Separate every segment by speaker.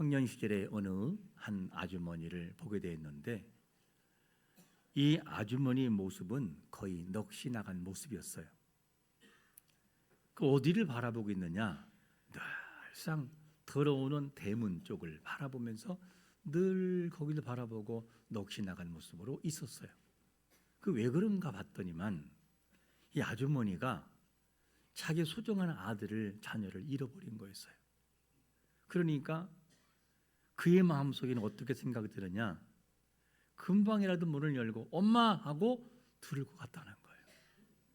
Speaker 1: 청년 시절에 어느 한 아주머니를 보게 되었는데 이 아주머니의 모습은 거의 넋이 나간 모습이었어요. 그 어디를 바라보고 있느냐? 늘상 들어오는 대문 쪽을 바라보면서 늘 거기를 바라보고 넋이 나간 모습으로 있었어요. 그 왜 그런가 봤더니만 이 아주머니가 자기 소중한 자녀를 잃어버린 거였어요. 그러니까 그의 마음속에는 어떻게 생각이 드느냐? 금방이라도 문을 열고 엄마 하고 들고 갔다는 거예요.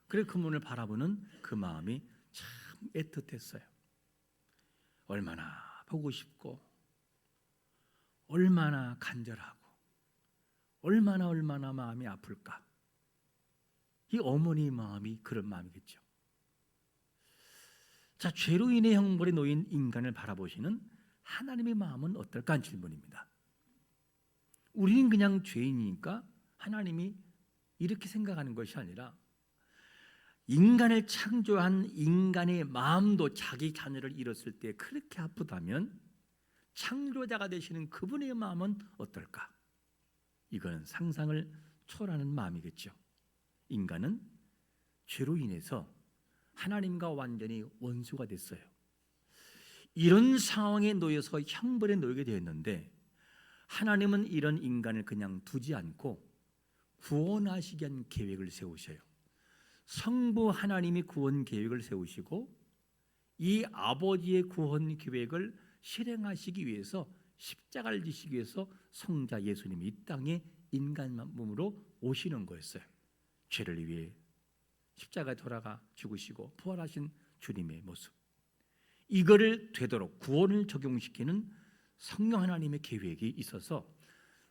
Speaker 1: 그래 그 문을 바라보는 그 마음이 참 애틋했어요. 얼마나 보고 싶고 얼마나 간절하고 얼마나 마음이 아플까. 이 어머니의 마음이 그런 마음이겠죠. 자, 죄로 인해 형벌에 놓인 인간을 바라보시는 하나님의 마음은 어떨까 하는 질문입니다. 우리는 그냥 죄인이니까 하나님이 이렇게 생각하는 것이 아니라 인간을 창조한 인간의 마음도 자기 자녀를 잃었을 때 그렇게 아프다면 창조자가 되시는 그분의 마음은 어떨까? 이건 상상을 초월하는 마음이겠죠. 인간은 죄로 인해서 하나님과 완전히 원수가 됐어요. 이런 상황에 놓여서 형벌에 놓이게 되었는데 하나님은 이런 인간을 그냥 두지 않고 구원하시기 위한 계획을 세우셔요. 성부 하나님이 구원 계획을 세우시고 이 아버지의 구원 계획을 실행하시기 위해서 십자가를 지시기 위해서 성자 예수님이 이 땅에 인간 몸으로 오시는 거였어요. 죄를 위해 십자가에 돌아가 죽으시고 부활하신 주님의 모습, 이거를 되도록 구원을 적용시키는 성령 하나님의 계획이 있어서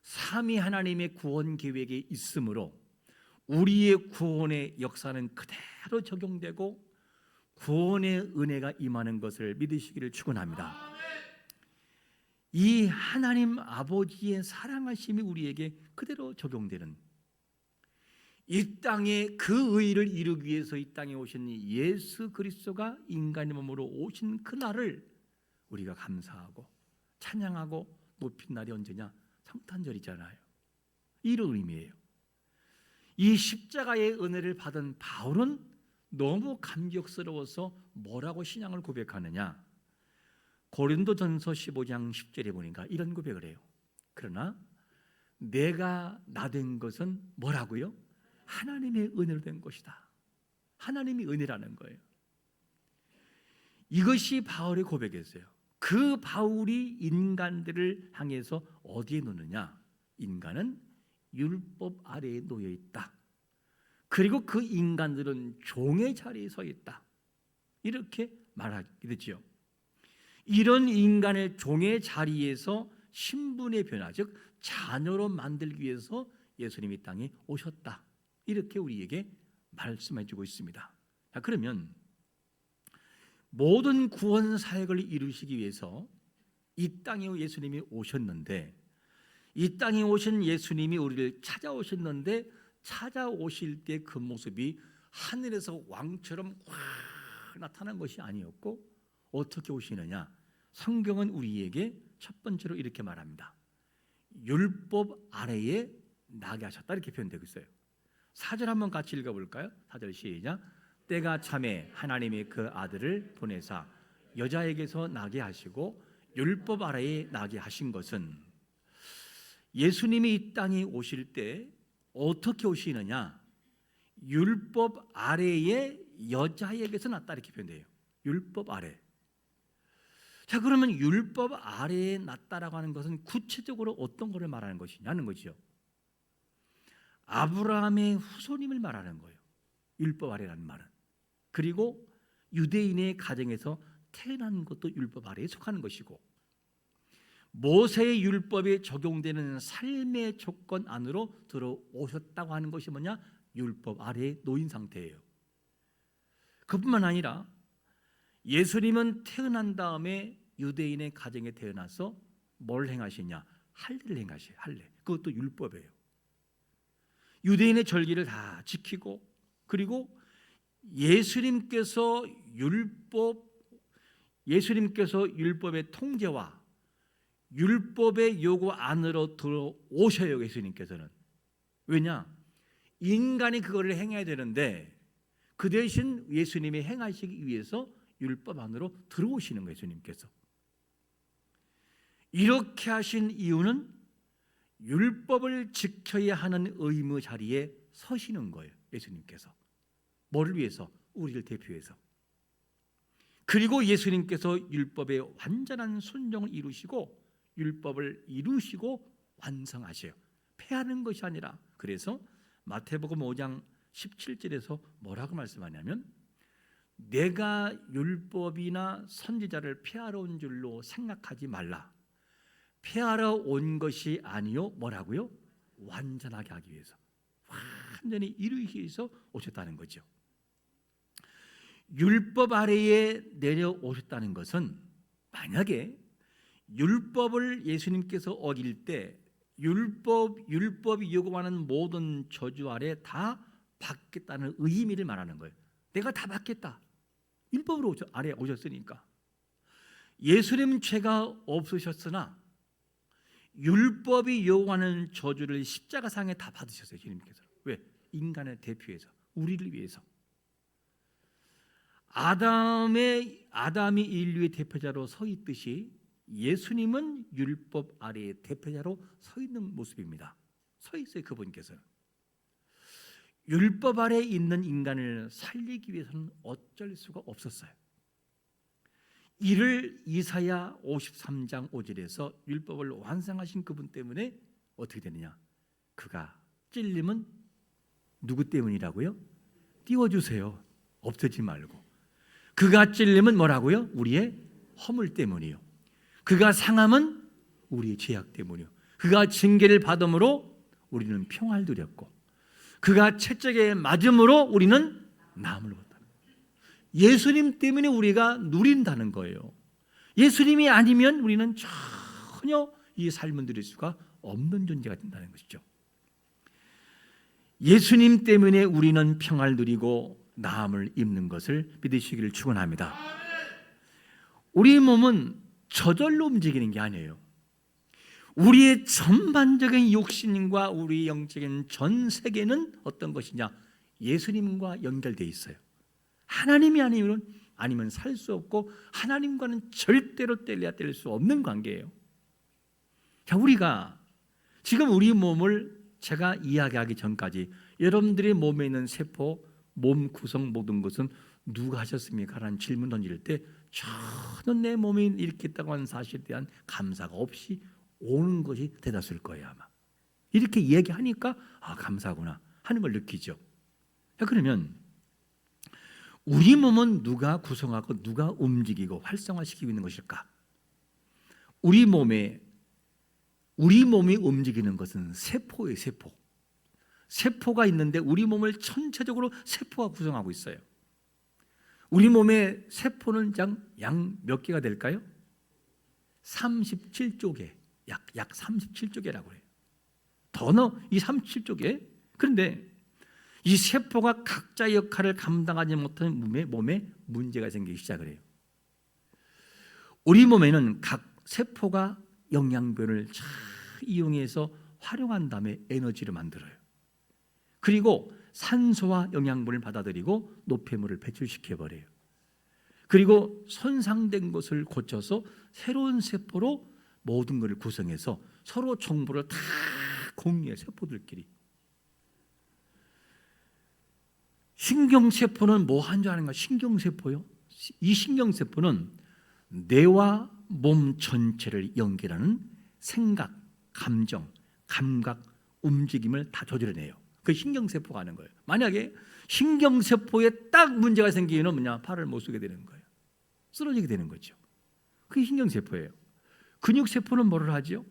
Speaker 1: 삼위 하나님의 구원 계획이 있으므로 우리의 구원의 역사는 그대로 적용되고 구원의 은혜가 임하는 것을 믿으시기를 축원합니다. 이 하나님 아버지의 사랑하심이 우리에게 그대로 적용되는, 이 땅에 그 의를 이루기 위해서 이 땅에 오신 예수 그리스도가 인간의 몸으로 오신 그날을 우리가 감사하고 찬양하고 높인 날이 언제냐? 성탄절이잖아요. 이런 의미예요. 이 십자가의 은혜를 받은 바울은 너무 감격스러워서 뭐라고 신앙을 고백하느냐? 고린도전서 15장 10절에 보니까 이런 고백을 해요. 그러나 내가 나 된 것은 뭐라고요? 하나님의 은혜로 된 것이다. 하나님이 은혜라는 거예요. 이것이 바울의 고백이었어요. 그 바울이 인간들을 향해서 어디에 놓느냐? 인간은 율법 아래에 놓여 있다. 그리고 그 인간들은 종의 자리에 서 있다. 이렇게 말하게 되죠. 이런 인간을 종의 자리에서 신분의 변화, 즉 자녀로 만들기 위해서 예수님이 땅에 오셨다. 이렇게 우리에게 말씀해 주고 있습니다. 자, 그러면 모든 구원 사역을 이루시기 위해서 이 땅에 예수님이 오셨는데, 이 땅에 오신 예수님이 우리를 찾아오셨는데 찾아오실 때 그 모습이 하늘에서 왕처럼 확 나타난 것이 아니었고 어떻게 오시느냐? 성경은 우리에게 첫 번째로 이렇게 말합니다. 율법 아래에 나게 하셨다, 이렇게 표현되고 있어요. 4절 한번 같이 읽어볼까요? 4절 시작. 때가 참에 하나님이 그 아들을 보내사 여자에게서 나게 하시고 율법 아래에 나게 하신 것은, 예수님이 이 땅에 오실 때 어떻게 오시느냐? 율법 아래에 여자에게서 났다, 이렇게 표현돼요. 율법 아래. 자, 그러면 율법 아래에 났다라고 하는 것은 구체적으로 어떤 것을 말하는 것이냐는 것이죠. 아브라함의 후손임을 말하는 거예요. 율법 아래라는 말은. 그리고 유대인의 가정에서 태어난 것도 율법 아래에 속하는 것이고, 모세의 율법에 적용되는 삶의 조건 안으로 들어오셨다고 하는 것이 뭐냐? 율법 아래에 놓인 상태예요. 그뿐만 아니라 예수님은 태어난 다음에 유대인의 가정에 태어나서 뭘 행하시냐? 할례를 행하셔요. 할례. 그것도 율법이에요. 유대인의 절기를 다 지키고, 그리고 예수님께서 율법의 통제와 율법의 요구 안으로 들어오셔요. 예수님께서는. 왜냐? 인간이 그거를 행해야 되는데 그 대신 예수님이 행하시기 위해서 율법 안으로 들어오시는 거예요. 예수님께서. 이렇게 하신 이유는 율법을 지켜야 하는 의무 자리에 서시는 거예요. 예수님께서. 뭐를 위해서? 우리를 대표해서. 그리고 예수님께서 율법의 완전한 순종을 이루시고 율법을 이루시고 완성하셔요. 폐하는 것이 아니라. 그래서 마태복음 5장 17절에서 뭐라고 말씀하냐면 내가 율법이나 선지자를 폐하러 온 줄로 생각하지 말라. 폐하러 온 것이 아니요 뭐라고요? 완전하게 하기 위해서, 완전히 이루기 위해서 오셨다는 거죠. 율법 아래에 내려오셨다는 것은 만약에 율법을 예수님께서 어길 때 율법이 요구하는 모든 저주 아래 다 받겠다는 의미를 말하는 거예요. 내가 다 받겠다. 율법으로 아래 오셨으니까. 예수님 죄가 없으셨으나 율법이 요구하는 저주를 십자가상에 다 받으셨어요. 예수님께서. 왜? 인간을 대표해서, 우리를 위해서. 아담이 인류의 대표자로 서 있듯이 예수님은 율법 아래의 대표자로 서 있는 모습입니다. 서 있어요. 그분께서. 율법 아래에 있는 인간을 살리기 위해서는 어쩔 수가 없었어요. 이를 이사야 53장 5절에서 율법을 완성하신 그분 때문에 어떻게 되느냐? 그가 찔림은 누구 때문이라고요? 띄워주세요. 없애지 말고. 그가 찔림은 뭐라고요? 우리의 허물 때문이요. 그가 상함은 우리의 죄악 때문이요. 그가 징계를 받음으로 우리는 평화를 누렸고 그가 채찍에 맞음으로 우리는 나음을 얻었다. 예수님 때문에 우리가 누린다는 거예요. 예수님이 아니면 우리는 전혀 이 삶을 누릴 수가 없는 존재가 된다는 것이죠. 예수님 때문에 우리는 평화를 누리고 나음을 입는 것을 믿으시기를 축원합니다. 우리 몸은 저절로 움직이는 게 아니에요. 우리의 전반적인 욕심과 우리 영적인 전 세계는 어떤 것이냐? 예수님과 연결되어 있어요. 하나님이 아니면 살 수 없고 하나님과는 절대로 뗄래야 뗄 수 없는 관계예요. 자, 우리가 지금 우리 몸을 제가 이야기하기 전까지 여러분들의 몸에 있는 세포, 몸 구성 모든 것은 누가 하셨습니까? 라는 질문 던질 때 저는 내 몸이 이렇게 있다고 하는 사실에 대한 감사가 없이 오는 것이 대다수일 거예요. 아마 이렇게 이야기하니까 감사구나 하는 걸 느끼죠. 자, 그러면 우리 몸은 누가 구성하고 누가 움직이고 활성화시키고 있는 것일까? 우리 몸이 움직이는 것은 세포예요. 세포가 있는데 우리 몸을 전체적으로 세포가 구성하고 있어요. 우리 몸의 세포는 양 몇 개가 될까요? 37조 개, 약 37조 개라고 해요. 더 넣어 이 37조 개. 그런데 이 세포가 각자의 역할을 감당하지 못하는 몸에 문제가 생기기 시작을 해요. 우리 몸에는 각 세포가 영양분을 잘 이용해서 활용한 다음에 에너지를 만들어요. 그리고 산소와 영양분을 받아들이고 노폐물을 배출시켜버려요. 그리고 손상된 것을 고쳐서 새로운 세포로 모든 것을 구성해서 서로 정보를 다 공유해. 세포들끼리. 신경세포는 뭐 한 줄 아는가? 신경세포요. 이 신경세포는 뇌와 몸 전체를 연결하는 생각, 감정, 감각, 움직임을 다 조절해내요. 그 신경세포가 하는 거예요. 만약에 신경세포에 딱 문제가 생기면 뭐냐? 팔을 못 쓰게 되는 거예요. 쓰러지게 되는 거죠. 그게 신경세포예요. 근육세포는 뭐를 하죠?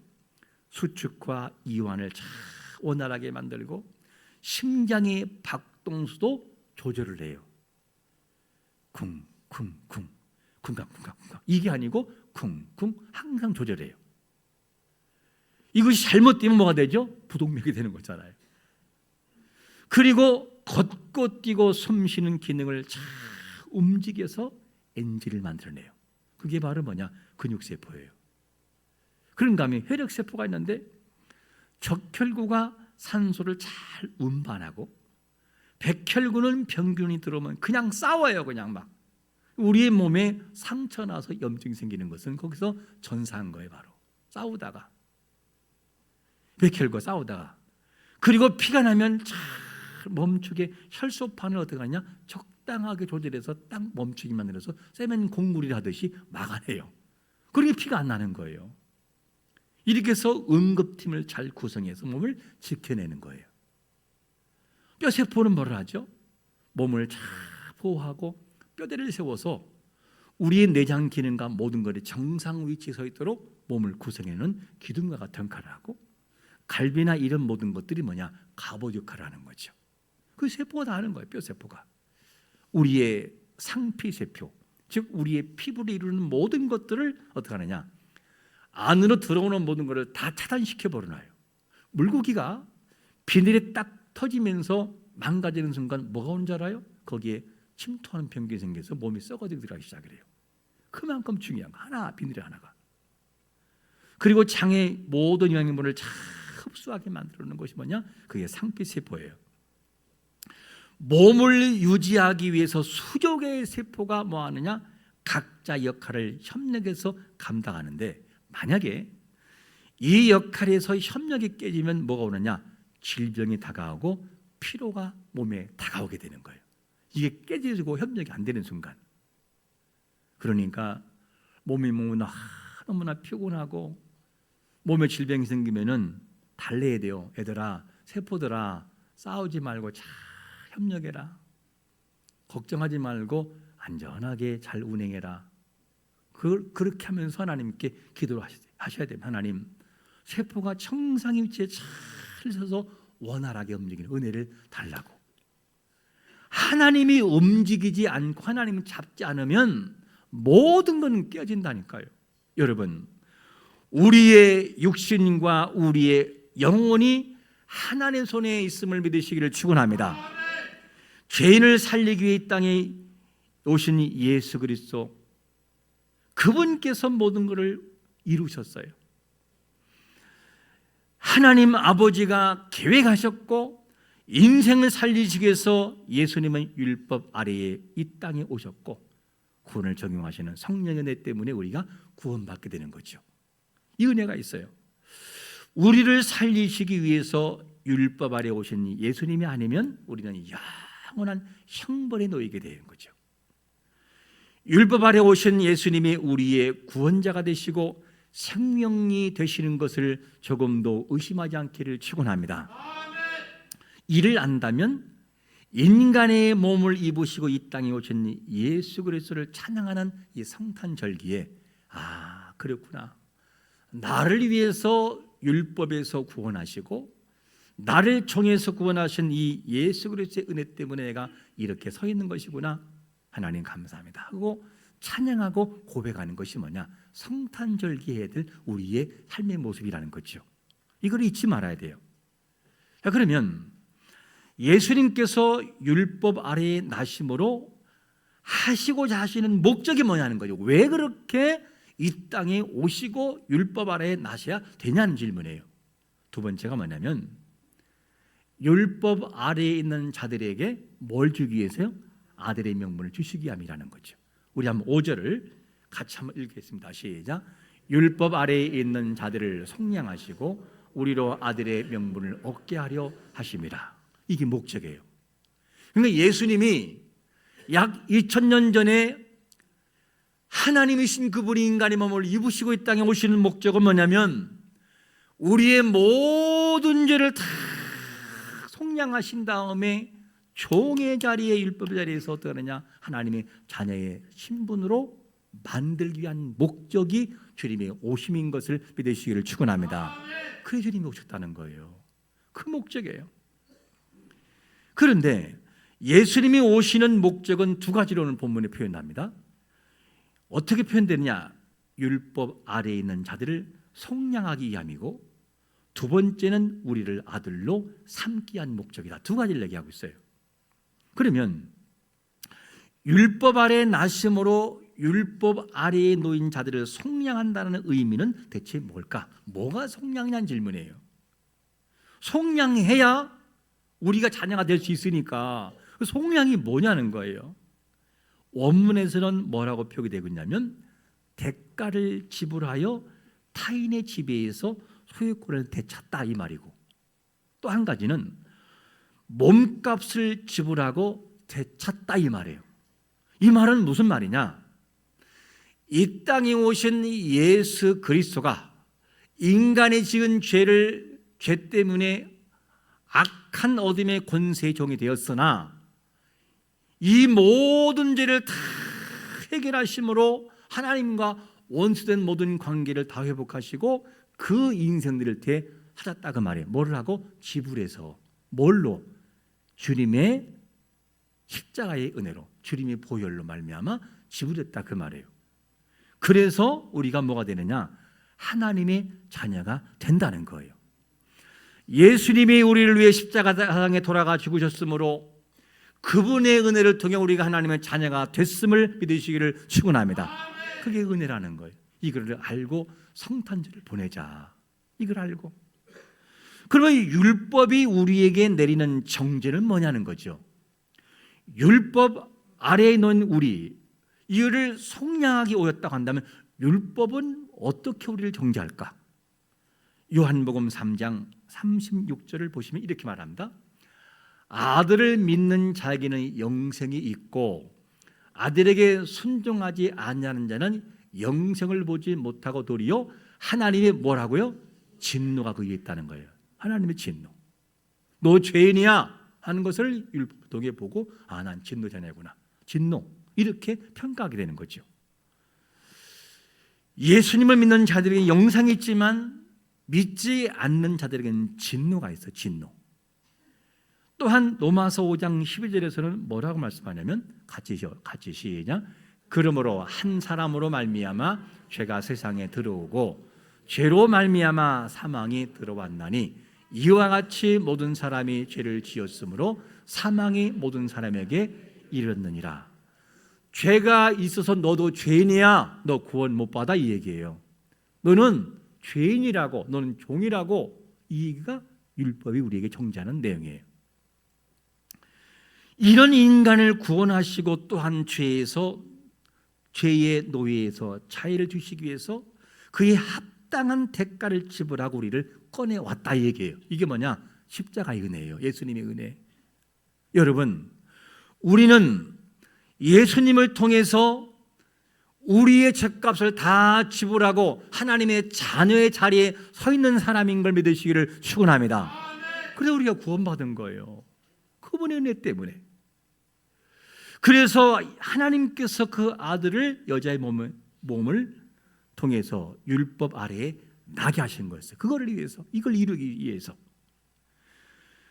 Speaker 1: 수축과 이완을 잘 원활하게 만들고 심장의 박동수도 조절을 해요. 쿵쿵쿵, 쿵쾅쿵쾅쿵쾅. 이게 아니고 쿵쿵 항상 조절해요. 이것이 잘못되면 뭐가 되죠? 부동맥이 되는 거잖아요. 그리고 걷고 뛰고 숨 쉬는 기능을 잘 움직여서 엔진을 만들어내요. 그게 바로 뭐냐? 근육세포예요. 그런가 하면 혈액세포가 있는데 적혈구가 산소를 잘 운반하고 백혈구는 병균이 들어오면 그냥 싸워요. 그냥 막 우리의 몸에 상처 나서 염증이 생기는 것은 거기서 전사한 거예요. 바로 싸우다가 백혈구가 싸우다가 그리고 피가 나면 잘 멈추게 혈소판을 어떻게 하냐 적당하게 조절해서 딱 멈추게 만들어서 세면 공물이 하듯이 막아내요. 그러니 피가 안 나는 거예요. 이렇게 해서 응급팀을 잘 구성해서 몸을 지켜내는 거예요. 뼈세포는 뭘 하죠? 몸을 잘 보호하고 뼈대를 세워서 우리의 내장 기능과 모든 것이 정상 위치에 서 있도록 몸을 구성해내는 기둥과 같은 역할을 하고 갈비나 이런 모든 것들이 뭐냐? 갑옷 역할을 하는 거죠. 그 세포가 다 하는 거예요. 뼈세포가. 우리의 상피세포, 즉 우리의 피부를 이루는 모든 것들을 어떻게 하느냐? 안으로 들어오는 모든 것을 다 차단시켜 버려놔요. 물고기가 비늘에 딱 터지면서 망가지는 순간 뭐가 오는 줄 알아요? 거기에 침투하는 병균이 생겨서 몸이 썩어지기 들어가기 시작을 해요. 그만큼 중요한 거 하나, 비늘이 하나가. 그리고 장의 모든 영양분을 잘 흡수하게 만들어놓는 것이 뭐냐? 그게 상피세포예요. 몸을 유지하기 위해서 수조 개의 세포가 뭐 하느냐? 각자 역할을 협력해서 감당하는데 만약에 이 역할에서 협력이 깨지면 뭐가 오느냐? 질병이 다가오고 피로가 몸에 다가오게 되는 거예요. 이게 깨지고 협력이 안 되는 순간. 그러니까 몸이 너무나 피곤하고 몸에 질병이 생기면은 달래야 돼요. 얘들아, 세포들아, 싸우지 말고 잘 협력해라. 걱정하지 말고 안전하게 잘 운행해라. 그렇게 하면서 하나님께 기도를 하셔야 됩니다. 하나님, 세포가 정상의 위치에 잘 서서 원활하게 움직이는 은혜를 달라고. 하나님이 움직이지 않고 하나님을 잡지 않으면 모든 건 깨진다니까요. 여러분, 우리의 육신과 우리의 영혼이 하나님의 손에 있음을 믿으시기를 축원합니다. 죄인을 살리기 위해 이 땅에 오신 예수 그리스도, 그분께서 모든 것을 이루셨어요. 하나님 아버지가 계획하셨고 인생을 살리시기 위해서 예수님은 율법 아래에 이 땅에 오셨고 구원을 적용하시는 성령의 은혜 때문에 우리가 구원받게 되는 거죠. 이 은혜가 있어요. 우리를 살리시기 위해서 율법 아래에 오신 예수님이 아니면 우리는 영원한 형벌에 놓이게 되는 거죠. 율법 아래에 오신 예수님이 우리의 구원자가 되시고 생명이 되시는 것을 조금도 의심하지 않기를 축원합니다. 이를 안다면 인간의 몸을 입으시고 이 땅에 오신 예수 그리스도를 찬양하는 이 성탄절기에 그렇구나, 나를 위해서 율법에서 구원하시고 나를 통해서 구원하신 이 예수 그리스도의 은혜 때문에 내가 이렇게 서 있는 것이구나, 하나님 감사합니다 하고 찬양하고 고백하는 것이 뭐냐? 성탄절기에 해야 될 우리의 삶의 모습이라는 거죠. 이걸 잊지 말아야 돼요. 자, 그러면 예수님께서 율법 아래에 나심으로 하시고자 하시는 목적이 뭐냐는 거죠. 왜 그렇게 이 땅에 오시고 율법 아래에 나셔야 되냐는 질문이에요. 두 번째가 뭐냐면 율법 아래에 있는 자들에게 뭘 주기 위해서요? 아들의 명분을 주시기 함이라는 거죠. 우리 한번 5절을 같이 한번 읽겠습니다. 시작. 율법 아래에 있는 자들을 속량하시고 우리로 아들의 명분을 얻게 하려 하심이라. 이게 목적이에요. 그러니까 예수님이 약 2000년 전에 하나님이신 그분이 인간의 몸을 입으시고 이 땅에 오시는 목적은 뭐냐면 우리의 모든 죄를 다 속량하신 다음에 종의 자리에, 율법의 자리에서 어떻게 하느냐? 하나님의 자녀의 신분으로 만들기 위한 목적이 주님의 오심인 것을 믿으시기를 축원합니다. 그래서 주님이 오셨다는 거예요. 그 목적이에요. 그런데 예수님이 오시는 목적은 두 가지로는 본문에 표현합니다. 어떻게 표현되느냐? 율법 아래에 있는 자들을 속량하기 위함이고, 두 번째는 우리를 아들로 삼기 위한 목적이다. 두 가지를 얘기하고 있어요. 그러면 율법 아래에 나심으로 율법 아래에 놓인 자들을 속량한다는 의미는 대체 뭘까? 뭐가 속량이냐는 질문이에요. 속량해야 우리가 자녀가 될 수 있으니까 그 속량이 뭐냐는 거예요. 원문에서는 뭐라고 표기되고 있냐면 대가를 지불하여 타인의 지배에서 소유권을 되찾다 이 말이고, 또 한 가지는 몸값을 지불하고 되찾다 이 말이에요. 이 말은 무슨 말이냐? 이 땅에 오신 예수 그리스도가 인간이 지은 죄 때문에 악한 어둠의 권세의 종이 되었으나 이 모든 죄를 다 해결하심으로 하나님과 원수된 모든 관계를 다 회복하시고 그 인생들을 되찾았다 그 말이에요. 뭐를 하고? 지불해서. 뭘로? 주님의 십자가의 은혜로, 주님의 보혈로 말미암아 지불했다 그 말이에요. 그래서 우리가 뭐가 되느냐? 하나님의 자녀가 된다는 거예요. 예수님이 우리를 위해 십자가상에 돌아가 죽으셨으므로 그분의 은혜를 통해 우리가 하나님의 자녀가 됐음을 믿으시기를 축원합니다. 그게 은혜라는 거예요. 이걸 알고 성탄절을 보내자. 이걸 알고. 그러면 율법이 우리에게 내리는 정죄는 뭐냐는 거죠. 율법 아래에 놓인 우리, 이를 속량하기 오였다고 한다면 율법은 어떻게 우리를 정죄할까? 요한복음 3장 36절을 보시면 이렇게 말합니다. 아들을 믿는 자에게는 영생이 있고 아들에게 순종하지 아니하는 자는 영생을 보지 못하고 도리어 하나님의 뭐라고요? 진노가 그에 있다는 거예요. 하나님의 진노. 너 죄인이야 하는 것을 율법 통해 보고 난 진노 자녀구나. 진노. 이렇게 평가하게 되는 거죠. 예수님을 믿는 자들에게 영생이 있지만 믿지 않는 자들에게는 진노가 있어요. 진노. 또한 로마서 5장 12절에서는 뭐라고 말씀하냐면 같이 시작. 그러므로 한 사람으로 말미암아 죄가 세상에 들어오고 죄로 말미암아 사망이 들어왔나니 이와 같이 모든 사람이 죄를 지었으므로 사망이 모든 사람에게 이르렀느니라. 죄가 있어서 너도 죄인이야. 너 구원 못 받아 이 얘기예요. 너는 죄인이라고, 너는 종이라고. 이 얘기가 율법이 우리에게 정죄하는 내용이에요. 이런 인간을 구원하시고 또한 죄의 노예에서 자유를 주시기 위해서 그의 합당한 대가를 지불하고 우리를 꺼내왔다 이 얘기예요. 이게 뭐냐? 십자가의 은혜예요. 예수님의 은혜. 여러분, 우리는 예수님을 통해서 우리의 죄값을 다 지불하고 하나님의 자녀의 자리에 서 있는 사람인 걸 믿으시기를 축원합니다. 그래서 우리가 구원받은 거예요. 그분의 은혜 때문에. 그래서 하나님께서 그 아들을 여자의 몸을 통해서 율법 아래에 나게 하신 거였어요. 그거를 위해서, 이걸 이루기 위해서.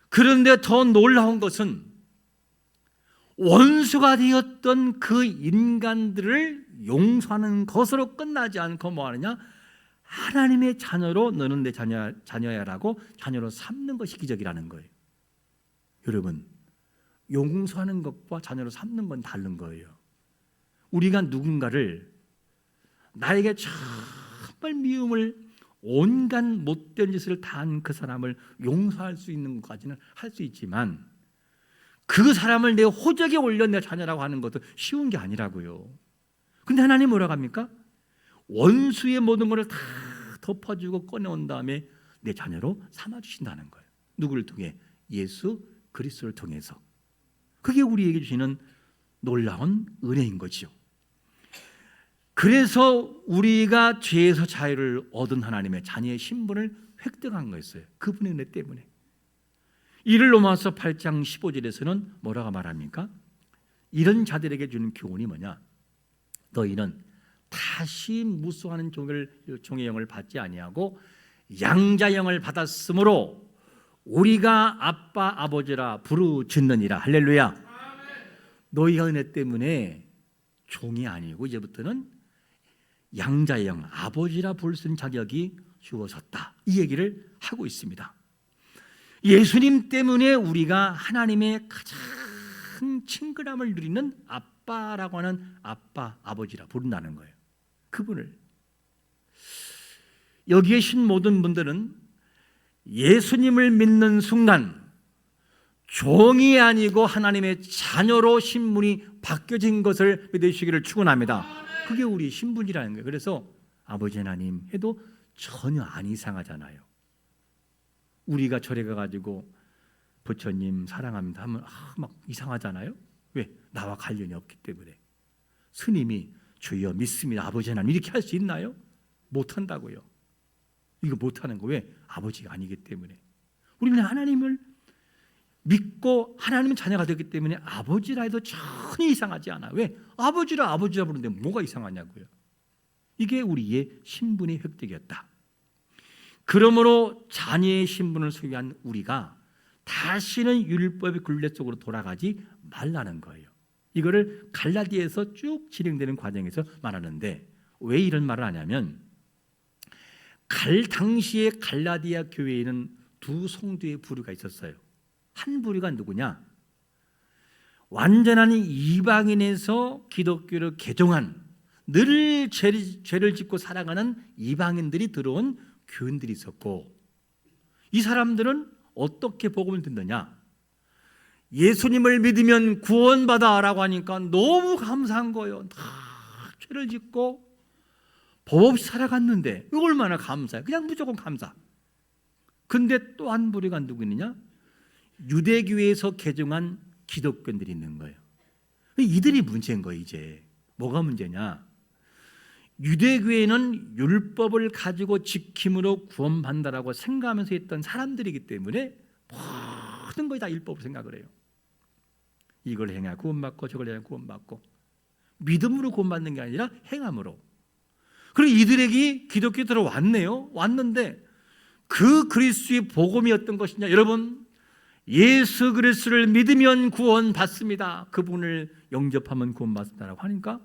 Speaker 1: 그런데 더 놀라운 것은 원수가 되었던 그 인간들을 용서하는 것으로 끝나지 않고 뭐 하느냐? 하나님의 자녀로 너는 내 자녀야라고 자녀로 삼는 것이 기적이라는 거예요. 여러분, 용서하는 것과 자녀로 삼는 건 다른 거예요. 우리가 누군가를 나에게 정말 미움을 온갖 못된 짓을 다한 그 사람을 용서할 수 있는 것까지는 할 수 있지만 그 사람을 내 호적에 올려 내 자녀라고 하는 것도 쉬운 게 아니라고요. 근데 하나님 뭐라고 합니까? 원수의 모든 것을 다 덮어주고 꺼내온 다음에 내 자녀로 삼아주신다는 거예요. 누구를 통해? 예수 그리스도를 통해서. 그게 우리에게 주시는 놀라운 은혜인 거죠. 그래서 우리가 죄에서 자유를 얻은 하나님의 자녀의 신분을 획득한 거였어요. 그분의 은혜 때문에. 이를 로마서 8장 15절에서는 뭐라고 말합니까? 이런 자들에게 주는 교훈이 뭐냐? 너희는 다시 무수하는 종의 영을 받지 아니하고 양자 영을 받았으므로 우리가 아빠 아버지라 부르짖느니라. 할렐루야. 너희가 은혜 때문에 종이 아니고 이제부터는 양자의 영, 아버지라 부를 수 있는 자격이 주어졌다. 이 얘기를 하고 있습니다. 예수님 때문에 우리가 하나님의 가장 친근함을 누리는 아빠라고 하는 아빠, 아버지라 부른다는 거예요. 그분을. 여기 계신 모든 분들은 예수님을 믿는 순간 종이 아니고 하나님의 자녀로 신분이 바뀌어진 것을 믿으시기를 축원합니다. 그게 우리 신분이라는 거예요. 그래서 아버지 하나님 해도 전혀 안 이상하잖아요. 우리가 절에 가가지고 부처님 사랑합니다 하면 막 이상하잖아요. 왜? 나와 관련이 없기 때문에. 스님이 주여 믿습니다 아버지 하나님 이렇게 할 수 있나요? 못한다고요. 이거 못하는 거 왜? 아버지가 아니기 때문에. 우리는 하나님을 믿고 하나님의 자녀가 되기 때문에 아버지라 해도 전혀 이상하지 않아. 왜? 아버지라 부르는데 뭐가 이상하냐고요. 이게 우리의 신분의 획득이었다. 그러므로 자녀의 신분을 소유한 우리가 다시는 율법의 굴레 속으로 돌아가지 말라는 거예요. 이거를 갈라디아에서 쭉 진행되는 과정에서 말하는데 왜 이런 말을 하냐면 당시에 갈라디아 교회에는 두 성도의 부류가 있었어요. 한 부류가 누구냐? 완전한 이방인에서 기독교를 개종한 늘 죄를 짓고 살아가는 이방인들이 들어온 교인들이 있었고, 이 사람들은 어떻게 복음을 듣느냐? 예수님을 믿으면 구원받아라고 하니까 너무 감사한 거예요. 다 죄를 짓고 법 없이 살아갔는데 이거 얼마나 감사해. 그냥 무조건 감사. 근데 또 한 부류가 누구 있느냐? 유대교회에서 개종한 기독교인들이 있는 거예요. 이들이 문제인 거예요. 이제 뭐가 문제냐? 유대교회는 율법을 가지고 지킴으로 구원받는다라고 생각하면서 했던 사람들이기 때문에 모든 것이 다 율법으로 생각을 해요. 이걸 행해야 구원받고 저걸 해야 구원받고, 믿음으로 구원받는 게 아니라 행함으로. 그리고 이들에게 기독교 들어왔네요. 왔는데 그 그리스도의 복음이 어떤 것이냐? 여러분, 예수 그리스도를 믿으면 구원받습니다. 그분을 영접하면 구원받습니다라고 하니까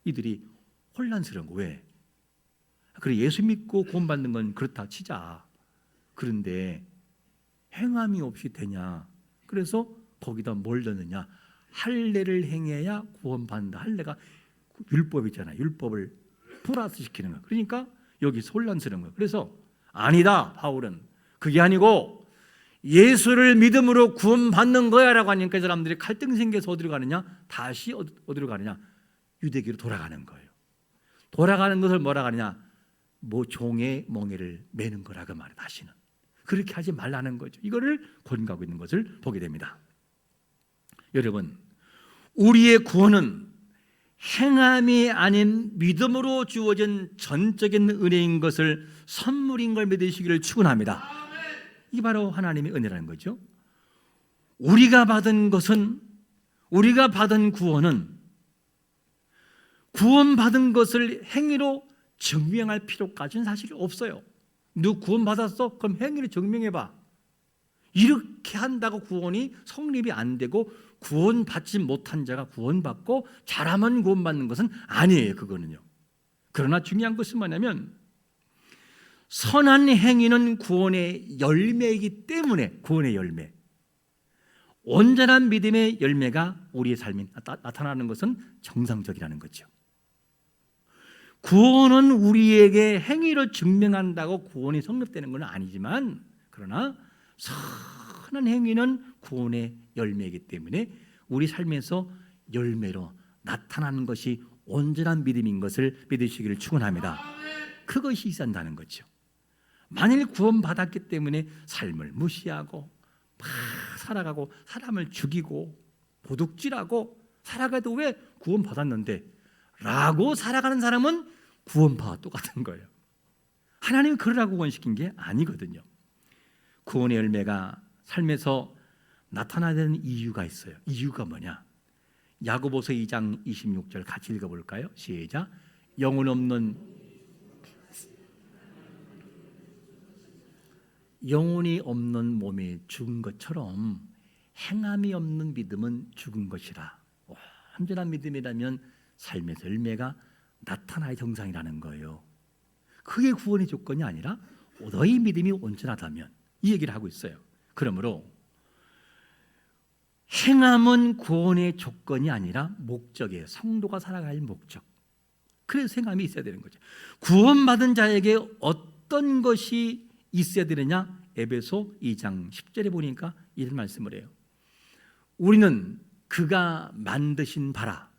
Speaker 1: 이들이 혼란스러운 거. 왜? 그래, 예수 믿고 구원받는 건 그렇다 치자. 그런데 행함이 없이 되냐? 그래서 거기다 뭘 넣느냐? 할례를 행해야 구원받는다. 할례가 율법이잖아요. 율법을 플러스 시키는 거예요. 그러니까 여기서 혼란스러운 거예요. 그래서 아니다, 바울은 그게 아니고 예수를 믿음으로 구원받는 거야라고 하니까 이 사람들이 갈등 생겨서 어디로 가느냐? 다시 어디로 가느냐? 유대교로 돌아가는 거예요. 돌아가는 것을 뭐라 하느냐? 뭐 종의 멍에를 매는 거라고 말해. 다시는 그렇게 하지 말라는 거죠. 이거를 권고하고 있는 것을 보게 됩니다. 여러분, 우리의 구원은 행함이 아닌 믿음으로 주어진 전적인 은혜인 것을 선물인 걸 믿으시기를 축원합니다. 이게 바로 하나님의 은혜라는 거죠. 우리가 받은 구원은 구원받은 것을 행위로 증명할 필요까지는 사실 없어요. 너 구원받았어? 그럼 행위로 증명해봐. 이렇게 한다고 구원이 성립이 안 되고 구원받지 못한 자가 구원받고 잘하면 구원받는 것은 아니에요. 그거는요. 그러나 중요한 것은 뭐냐면 선한 행위는 구원의 열매이기 때문에, 구원의 열매, 온전한 믿음의 열매가 우리의 삶에 나타나는 것은 정상적이라는 거죠. 구원은 우리에게 행위로 증명한다고 구원이 성립되는 건 아니지만, 그러나 선한 행위는 구원의 열매이기 때문에 우리 삶에서 열매로 나타나는 것이 온전한 믿음인 것을 믿으시기를 축원합니다. 그것이 있어야한다는 거죠. 만일 구원받았기 때문에 삶을 무시하고 막 살아가고 사람을 죽이고 도둑질하고 살아가도 왜 구원받았는데 라고 살아가는 사람은 구원파와 똑같은 거예요. 하나님은 그러라고 구원시킨 게 아니거든요. 구원의 열매가 삶에서 나타나야 되는 이유가 있어요. 이유가 뭐냐? 야고보서 2장 26절 같이 읽어볼까요? 시작. 영혼 없는, 영혼이 없는 몸이 죽은 것처럼 행함이 없는 믿음은 죽은 것이라. 온전한 믿음이라면 삶에서 열매가 나타나야 정상이라는 거예요. 그게 구원의 조건이 아니라 너희 믿음이 온전하다면, 이 얘기를 하고 있어요. 그러므로 행함은 구원의 조건이 아니라 목적이에요. 성도가 살아갈 목적. 그래서 행함이 있어야 되는 거죠. 구원받은 자에게 어떤 것이 있어야 되느냐? 에베소 2장 10절에 보니까 이런 말씀을 해요. 우리는 그가 만드신 바라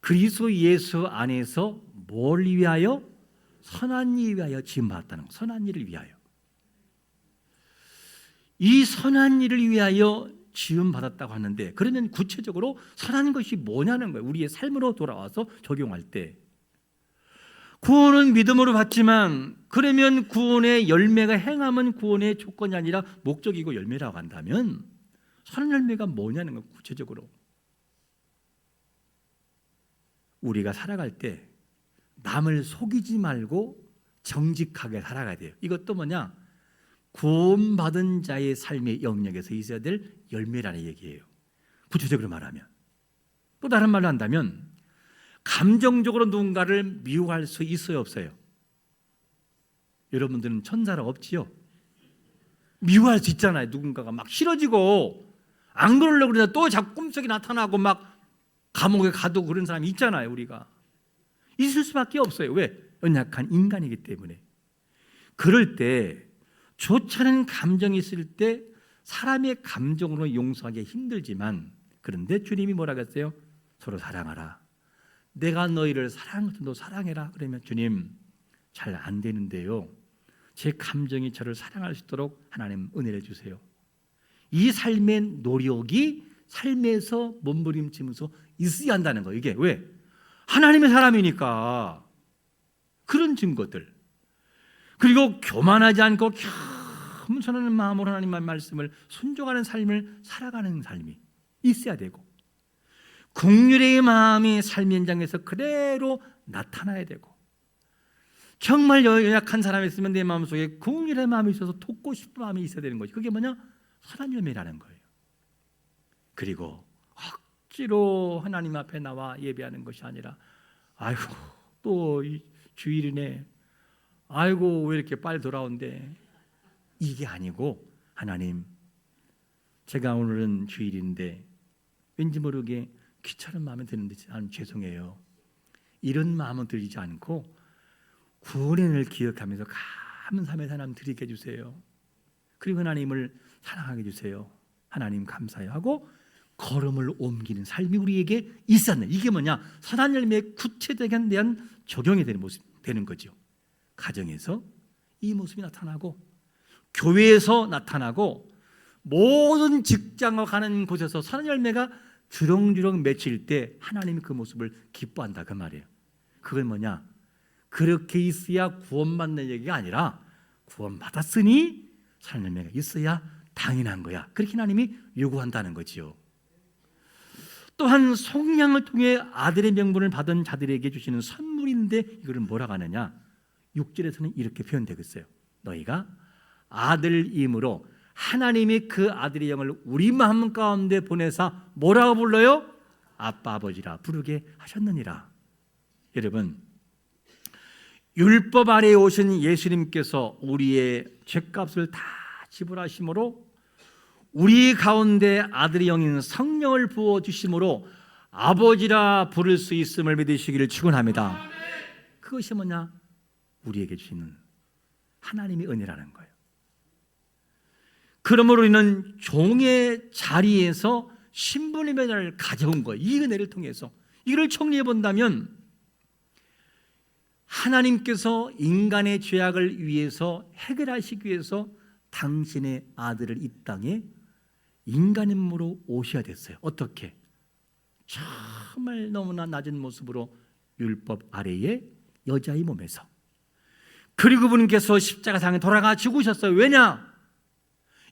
Speaker 1: 그리스도 예수 안에서 뭘 위하여? 선한 일 위하여 지음받았다는 거. 선한 일을 위하여. 이 선한 일을 위하여 지음받았다고 하는데, 그러면 구체적으로 선한 것이 뭐냐는 거예요. 우리의 삶으로 돌아와서 적용할 때 구원은 믿음으로 받지만, 그러면 구원의 열매가 행함은 구원의 조건이 아니라 목적이고 열매라고 한다면 선한 열매가 뭐냐는 거. 구체적으로 우리가 살아갈 때 남을 속이지 말고 정직하게 살아가야 돼요. 이것도 뭐냐? 구원받은 자의 삶의 영역에서 있어야 될 열매라는 얘기예요. 구체적으로 말하면, 또 다른 말로 한다면 감정적으로 누군가를 미워할 수 있어요, 없어요? 여러분들은 천사라 없지요? 미워할 수 있잖아요. 누군가가 막 싫어지고 안 그러려고 그러다 또 자꾸 꿈속에 나타나고 막 감옥에 가도 그런 사람이 있잖아요. 우리가 있을 수밖에 없어요. 왜? 연약한 인간이기 때문에. 그럴 때 좋지 않은 감정이 있을 때 사람의 감정으로 용서하기 힘들지만, 그런데 주님이 뭐라고 했어요? 서로 사랑하라. 내가 너희를 사랑해서 너 사랑해라. 그러면 주님, 잘 안 되는데요, 제 감정이 저를 사랑할 수 있도록 하나님 은혜를 주세요. 이 삶의 노력이 삶에서 몸부림치면서 있어야 한다는 거예요. 이게 왜? 하나님의 사람이니까. 그런 증거들. 그리고 교만하지 않고 겸손한 마음으로 하나님의 말씀을 순종하는 삶을 살아가는 삶이 있어야 되고, 긍휼의 마음이 삶 현장에서 그대로 나타나야 되고, 정말 연약한 사람이 있으면 내 마음속에 긍휼의 마음이 있어서 돕고 싶은 마음이 있어야 되는 거지. 그게 뭐냐? 선한 열매라는 거예요. 그리고 억지로 하나님 앞에 나와 예배하는 것이 아니라, 아이고 또 주일이네, 아이고 왜 이렇게 빨리 돌아온대, 이게 아니고, 하나님 제가 오늘은 주일인데 왠지 모르게 귀찮은 마음이 드는데 하나님 죄송해요, 이런 마음은 들이지 않고 구원의 은혜를 기억하면서 감사하면서 하나님 드리게 해주세요. 그리고 하나님을 사랑하게 해주세요. 하나님 감사해요 하고 걸음을 옮기는 삶이 우리에게 있었네. 이게 뭐냐? 선한 열매의 구체적인 대한 적용이 되는 모습 되는 거죠. 가정에서 이 모습이 나타나고, 교회에서 나타나고, 모든 직장을 가는 곳에서 선한 열매가 주렁주렁 맺힐 때 하나님이 그 모습을 기뻐한다, 그 말이에요. 그건 뭐냐? 그렇게 있어야 구원받는 얘기가 아니라 구원받았으니 선한 열매가 있어야 당연한 거야. 그렇게 하나님이 요구한다는 거지요. 또한 속량을 통해 아들의 명분을 받은 자들에게 주시는 선물인데, 이거를 뭐라고 하느냐? 6절에서는 이렇게 표현되고 있어요. 너희가 아들임으로 하나님이 그 아들의 영을 우리 마음 가운데 보내사 뭐라고 불러요? 아빠 아버지라 부르게 하셨느니라. 여러분, 율법 아래에 오신 예수님께서 우리의 죄값을 다 지불하심으로 우리 가운데 아들의 영인 성령을 부어주심으로 아버지라 부를 수 있음을 믿으시기를 축원합니다. 그것이 뭐냐? 우리에게 주시는 하나님의 은혜라는 거예요. 그러므로 우리는 종의 자리에서 신분의 면을 가져온 거예요. 이 은혜를 통해서. 이를 정리해 본다면, 하나님께서 인간의 죄악을 위해서 해결하시기 위해서 당신의 아들을 이 땅에 인간임으로 오셔야 됐어요. 어떻게? 정말 너무나 낮은 모습으로 율법 아래의 여자의 몸에서. 그리고 그분께서 십자가상에 돌아가 죽으셨어요. 왜냐?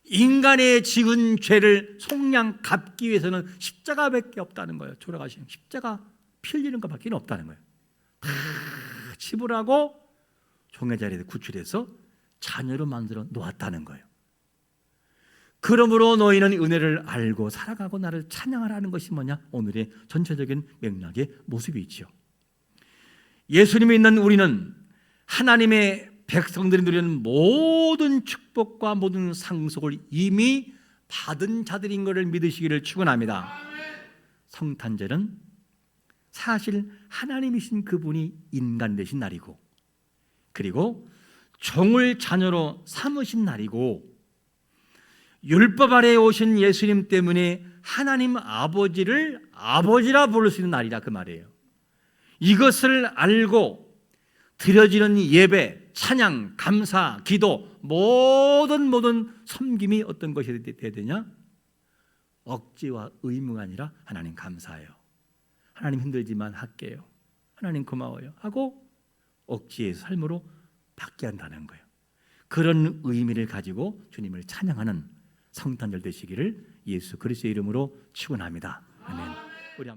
Speaker 1: 인간의 지은 죄를 속량 갚기 위해서는 십자가밖에 없다는 거예요. 돌아가시는 십자가 피 흘리는 것밖에 없다는 거예요. 다 치부하고 종의 자리에 구출해서 자녀로 만들어 놓았다는 거예요. 그러므로 너희는 은혜를 알고 살아가고 나를 찬양하라는 것이 뭐냐? 오늘의 전체적인 맥락의 모습이 있죠. 예수님이 있는 우리는 하나님의 백성들이 누리는 모든 축복과 모든 상속을 이미 받은 자들인 것을 믿으시기를 축원합니다. 성탄절은 사실 하나님이신 그분이 인간 되신 날이고, 그리고 종을 자녀로 삼으신 날이고, 율법 아래에 오신 예수님 때문에 하나님 아버지를 아버지라 부를 수 있는 날이라 그 말이에요. 이것을 알고 드려지는 예배, 찬양, 감사, 기도, 모든 섬김이 어떤 것이 돼야 되냐? 억지와 의무가 아니라 하나님 감사해요, 하나님 힘들지만 할게요, 하나님 고마워요 하고 억지의 삶으로 받게 한다는 거예요. 그런 의미를 가지고 주님을 찬양하는 성탄절 되시기를 예수 그리스도의 이름으로 축원합니다. 아멘. 우리